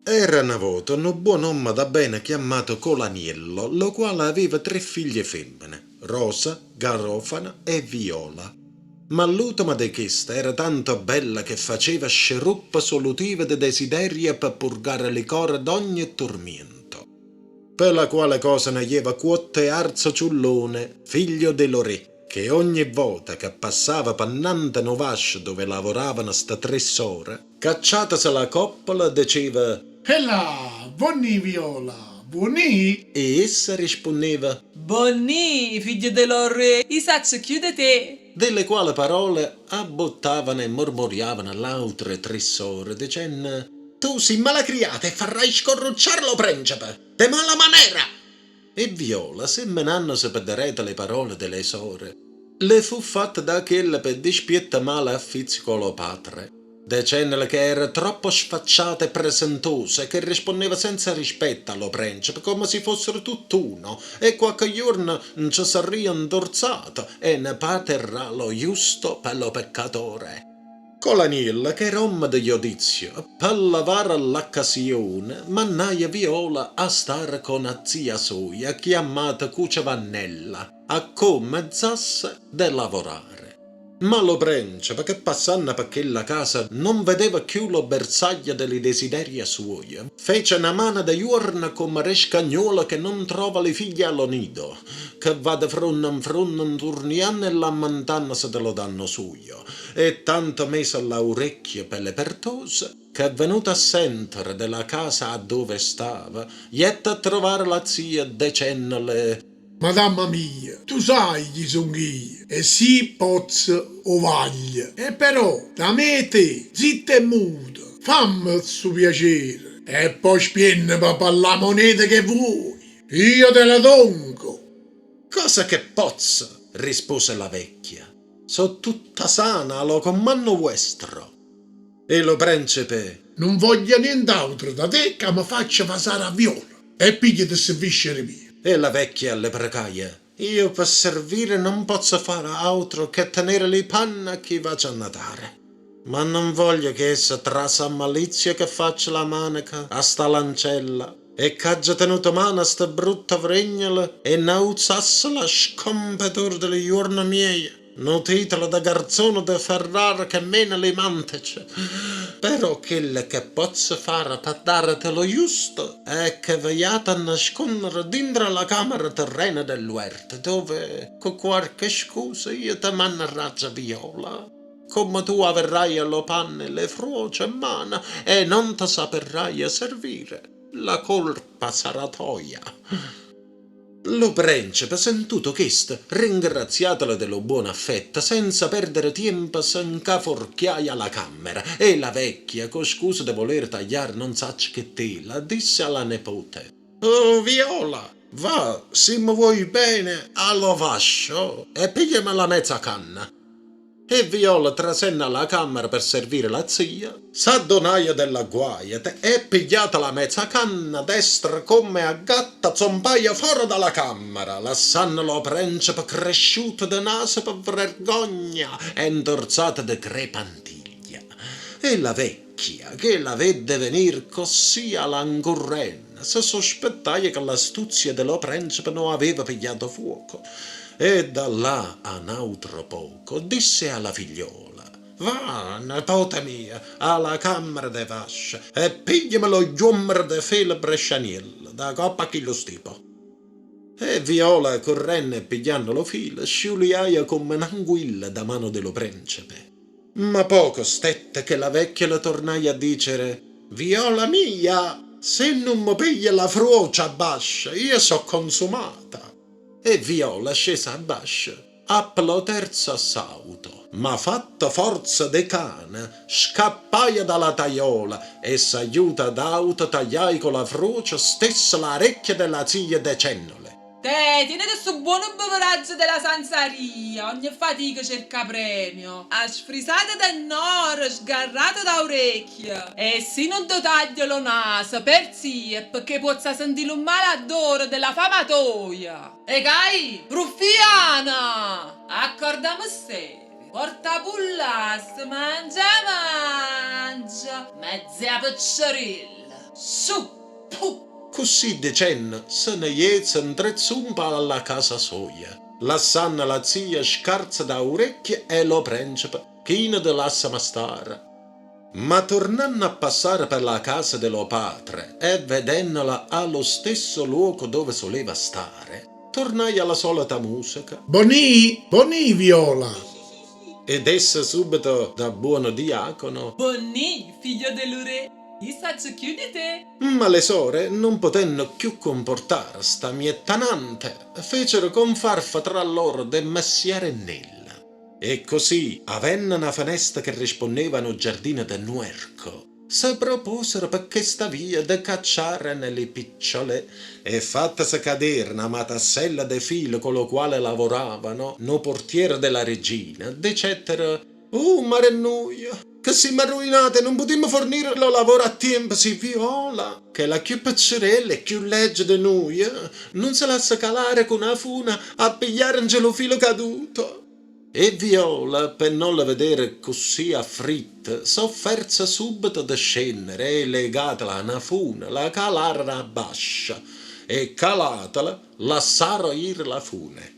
Era una volta un buon uomo da bene chiamato Colaniello, lo quale aveva 3 figlie femmine, Rosa, Garofana e Viola. Ma l'ultima di queste era tanto bella che faceva sceruppa solutiva di desiderio per purgare le core d'ogni tormento. Per la quale cosa ne aveva quote Arzo Ciullone, figlio dello re, che ogni volta che passava pannante Novascio dove lavoravano sta 3 sore, cacciatasi la coppola, diceva E là, buoni Viola, buoni? e essa rispondeva, Bonni, figlio dello re, i sacci chiudete. delle quali parole abbottavano e mormoriavano l'altre 3 sore, dicendo tu sei malacriata e farai scorrucciarlo principe, de mala manera. E Viola, semenandosi per derete le parole delle sore, le fu fatta da quella per dispietta male affizio con lo padre, dicendole che era troppo sfacciata e presentosa e che rispondeva senza rispetto allo principe come se fossero tutt'uno e qualche giorno ci sarebbe indorzato e ne paterrà lo giusto per lo peccatore. Colaniel, che era uomo di giudizio, per lavare l'occasione, mannaia Viola a stare con la zia sua, chiamata Cucia Vannella, a comezzasse de lavorare. Ma lo principe, che passando per quella casa non vedeva più lo bersaglio delle desideria sue, fece una mano da giorno come re scagnola che non trova le figlie allo nido, che va da fronte in fronte turniando e lamentanndosi dello danno suo, e tanto messo all'orecchio per le pertose, che venuta a sentire della casa a dove stava, jette a trovare la zia dicendole Madamma mia, tu sai chi son io, e sì pozzo o vaglia. E però, da me e te, zitto e muto, fammi il suo piacere, e poi spienne per la moneta che vuoi. Io te la donco. cosa che pozzo, rispose la vecchia, so tutta sana allo comando vostro. E lo principe Non voglio nient'altro da te che mi faccia passare a Viola, e piglia di servizio mio. e la vecchia le pregaia, io per servire non posso fare altro che tenere le panne a chi va a natare. Ma non voglio che essa trasa a malizia che faccia la manica a sta lancella e che abbia tenuto mano a sta brutta vregnola e nauzasse la scompetor delle giorni miei. No titolo da garzone da Ferrara che mena le mantece. Però quello che posso fare per darti lo giusto è che veiate a nascondere dentro la camera terrena dell'uerta dove, con qualche scusa, io ti mannerraggia Viola. Come tu avrai allo panne le froce in mano e non ti saperai a servire, la colpa sarà toia. Lo principe, sentuto questo, ringraziatelo dello buon affetto, senza perdere tempo s'incaforchiaia alla camera, e la vecchia, con scusa di voler tagliare non sa che tela, disse alla nepote: «Oh, Viola, va, se mi vuoi bene, allo vascio, e pigliami la mezza canna». E Viola trasenna alla camera per servire la zia, s'addonaia della guaiete e pigliata la mezza canna destra come a gatta zompaia fuori dalla camera, lasciando lo principe cresciuto di naso per vergogna e indorzata di crepantiglia. E la vecchia, che la vede venir così all'angurrenna, se sospettaia che l'astuzia dello principe non aveva pigliato fuoco. E da là a un altro poco disse alla figliola: «Va, nepote mia, alla camera de vascia e pigliamelo giummer de filo brescianiello, da coppa chi lo stipo». E Viola, correnne e pigliando lo filo, sciuliaia come un'anguilla da mano dello principe. Ma poco stette che la vecchia le tornai a dicere: «Viola mia, se non mi piglia la fruocia bascia, io so consumata». E Viola scesa a bascia, appelò terzo assauto, ma fatta forza de cane, scappaia dalla taiola e s'aiuta d'auto tagliai con la fruocia stessa la orecchia della zia decennole. Te, tenete sto buono beveraggio della Sanzaria, ogni fatica cerca premio. A sfrisate da nord, sgarrate da orecchie. E se non ti taglio lo naso, per zie, perché possa sentire un male odore della famatoia. E gai, ruffiana! Accordiamo seri. Porta pullas, mangia, mezza picciarilla. Su, puh. Così dicendo, se ne iezza in tre zumba alla casa sua. Lassanna la zia scarza da orecchie e lo principe, chino de lassa mastare. Ma tornando a passare per la casa dello padre e vedendola allo stesso luogo dove soleva stare, tornai alla solita musica. Bonì, bonì, Viola. Ed essa subito, da buono diacono, Bonni, figlio dell'ure, io saccio più di te. ma le sore, non potendo più comportare sta miettanante, fecero confarfa tra loro de messiere nella. E così, avendo una finestra che rispondeva al giardino del Nuerco, si proposero per questa via de cacciare nelle picciole e fattasi cadere una matassella de filo con lo quale lavoravano, no portiere della regina, decettero: «Oh, marennuia, che siamo arruinate, non potremmo fornire lo lavoro a tempo, si Viola, che la più pizzerella e più legge di noi, non si lascia calare con una funa a pigliare un gelofilo caduto». E Viola, per non la vedere così afflitta, s'offerse subito di scendere e legatela a una funa, la calarono a bascia e calatela, lasciaro ir la fune.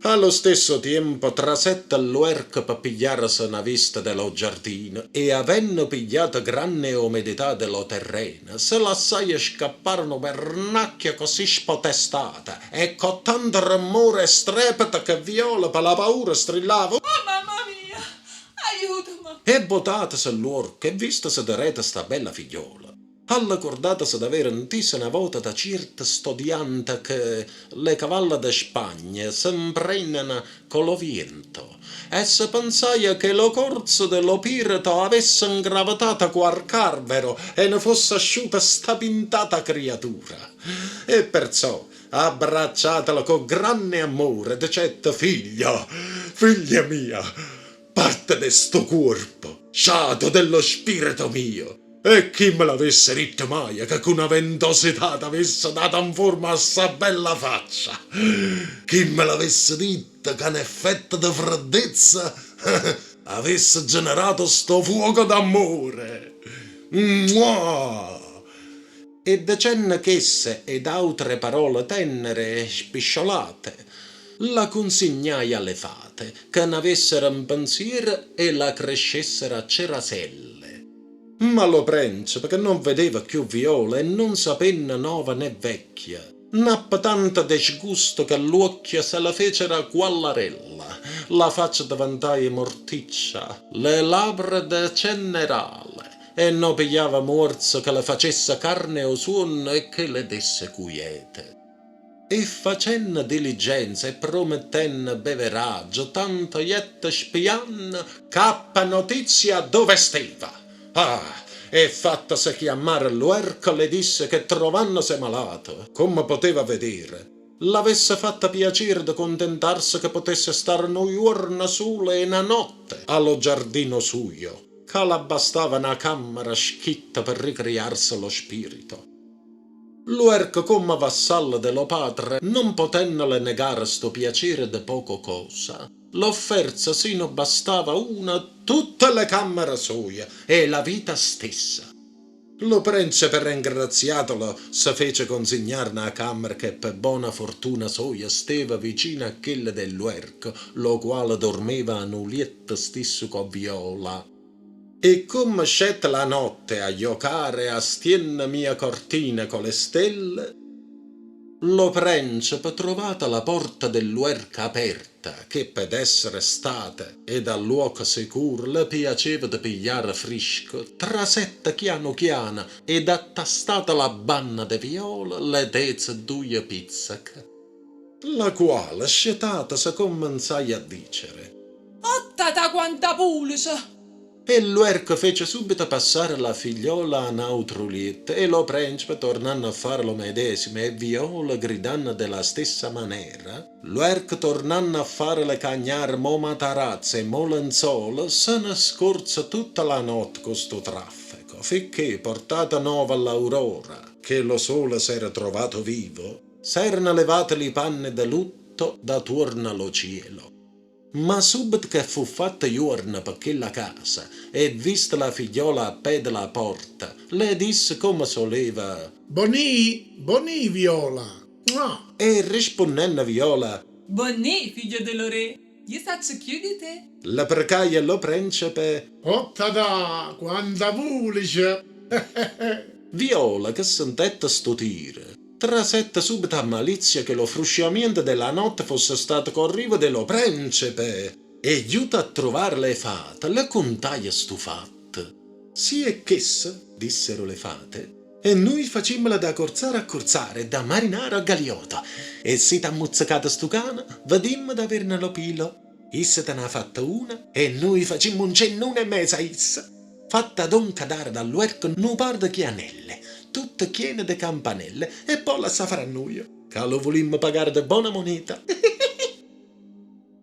Allo stesso tempo trasette all'uerco per pigliarsi una vista dello giardino e avendo pigliato grande umidità dello terreno, se lasciaia scappare una vernacchia così spotestata e con tanto rumore e strepito che Viola per la paura strillava Oh, mamma mia, aiutami. e buttatasi all'uorco e vistasi da rete sta bella figliola. Allacordatasi d'avere intesa una volta da certa studiante che le cavalle de Spagna s'impregnano con lo vento e se pensaia che lo corso dello pirito avesse ingravatato qualc'albero e ne fosse asciuta sta pintata creatura. E perciò, abbracciatela con grande amore, dicette: «Figlia, figlia mia, parte de sto corpo, sciato dello spirito mio». E chi me l'avesse detto mai che con una ventosità t'avesse dato in forma a sta bella faccia? Chi me l'avesse detto che in effetto di freddezza avesse generato sto fuoco d'amore? Mua! E dicendo ch'esse ed altre parole tenere e spisciolate, la consigliai alle fate che n'avessero in pensiero e la crescessero a ceraselle. Ma lo principe, che non vedeva più Viola e non sapeva nova né vecchia, n'appa tanto disgusto che l'occhio se la fecero quallarella, la faccia diventai morticcia, le labbra de cenerale, e non pigliava morso che le facesse carne o suono e che le desse quiete. E facendo diligenza e promettendo beveraggio, tanto iette spianno, cappa notizia dove steva. E fattasi chiamare l'uerco le disse che trovandosi malato, come poteva vedere, l'avesse fatta piacere di contentarsi che potesse stare un giorno solo e una notte allo giardino suo, che la bastava una camera schitta per ricriarsi lo spirito. L'uerco, come vassallo dello padre, non potendole negare sto piacere di poco cosa, l'offerza sino bastava una tutte le camere sue e la vita stessa. Lo principe, ringraziatolo, se fece consegnare una camera che per buona fortuna sua steva vicina a quella dell'uerco, lo quale dormeva a un letto stesso con Viola. E come scette la notte a giocare a stienne mia cortina con le stelle, lo principe, trovata la porta dell'uerca aperta, che per essere state e dal luogo sicuro le piaceva di pigliare frisco, trasetta chiano chiano ed attastata la banna de Viola le dece due pizzache, la quale scetata se cominciai a dicere: Oh, tata quanta pulce. E l'uerco fece subito passare la figliola a un altro letto e lo principe, tornando a fare lo medesimo e Viola gridando della stessa maniera, l'uerco, tornando a fare le cagnare mo matarazze e mo lenzuola, se ne scorse tutta la notte con sto traffico, finché, portata nuova all'aurora, che lo sole s'era trovato vivo, s'erano levate le panne da lutto da tuorno allo cielo. Ma subito che fu fatta giorno per quella casa e vista la figliola a piedi della porta, le disse come soleva Bonì, Viola. Mua. e rispondendo Viola, Bonnì, figlio dello re, io saccio chiudite. la precaia lo principe. Ottata, quanta pulice. Viola che sentette sto tiro trasette subito a malizia che lo frusciamento della notte fosse stato corrivo dello principe e giuta a trovare le fate le contaia stufatte. Sì e chessa, dissero le fate, e noi facimmela da accorzare, da marinare a galiota, e si t'ha muzzicata stu cane, vedimmo d'averne lo pilo. Issa te n'ha fatta una, e noi facimmo un cennone e mezzo a issa. Fatta donca dare dall'uerco nu par de chianelle, tutte piene de campanelle, e poi la safrannuio, che lo volimmo pagare de buona moneta.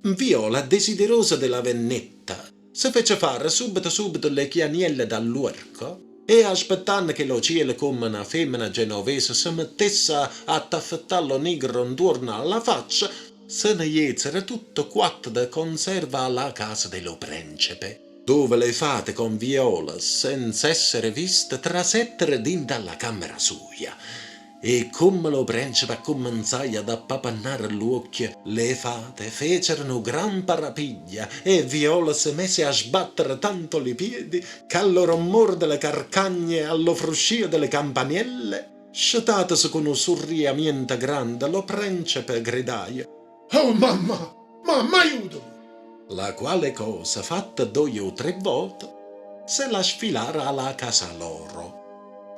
Viola, desiderosa della vennetta, si fece fare subito le chianielle dall'uerco e aspettando che lo cielo come una femmina genovese si mettesse a taffettarlo nigro intorno alla faccia, se ne iezero tutto quattro da conserva alla casa dello principe, dove le fate con Viola, senza essere viste, trasettero dinto alla camera sua. E come lo principe cominciai ad appapannare l'occhio, le fate fecero gran parapiglia e Viola si mise a sbattere tanto i piedi che allo rumore delle carcagne e allo fruscio delle campanelle, scetatasi con un surriamento grande, lo principe gridaia: Oh mamma, aiutami. la quale cosa, fatta 2 o 3 volte, se la sfilara alla casa loro.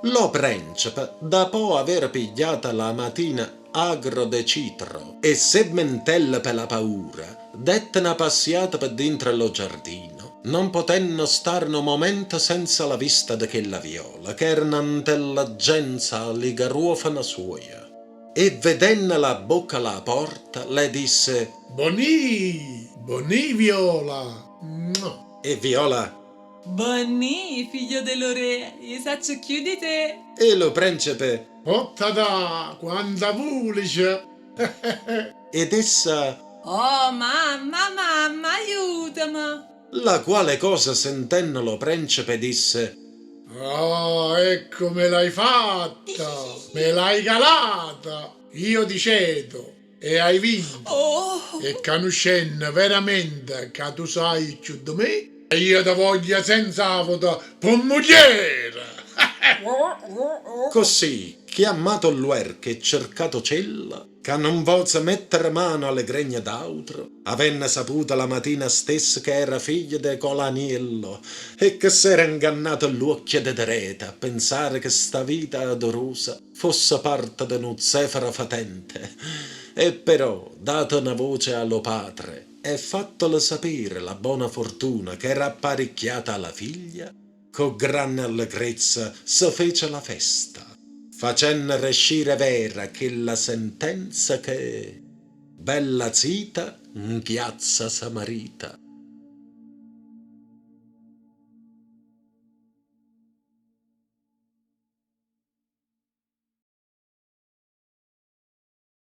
Lo principe, dopo aver pigliata la mattina agro de citro e segmentelle per la paura, dette una passiata per dentro lo giardino, non potendo stare un momento senza la vista di quella Viola, che era un'intelligenza ligaruofana sua. E vedendo la bocca alla porta, le disse: Bonì, Viola. Mua. e Viola, Bonnì, figlio dello re, io saccio chiudite. e lo principe, Ottata, quanta pulice. ed essa, Oh, mamma, aiutami. la quale cosa sentendo lo principe disse: Oh, ecco me l'hai fatta, me l'hai calata. Io ti cedo e hai vinto. Oh, E conoscendo veramente che tu sai più di me, io ti voglio senza voto per mogliere. Così, chiamato l'uerche e cercato cella, che non volse mettere mano alle gregne d'autro, avenne saputo la mattina stessa che era figlio de Colaniello e che s'era ingannato l'occhio de dreta a pensare che sta vita adorosa fosse parte de un zefiro fatente. E però, data una voce allo padre e fattole sapere la buona fortuna che era apparecchiata alla figlia, con grande allegrezza si fece la festa, facendo rescire vera quella sentenza che bella zita in piazza Samarita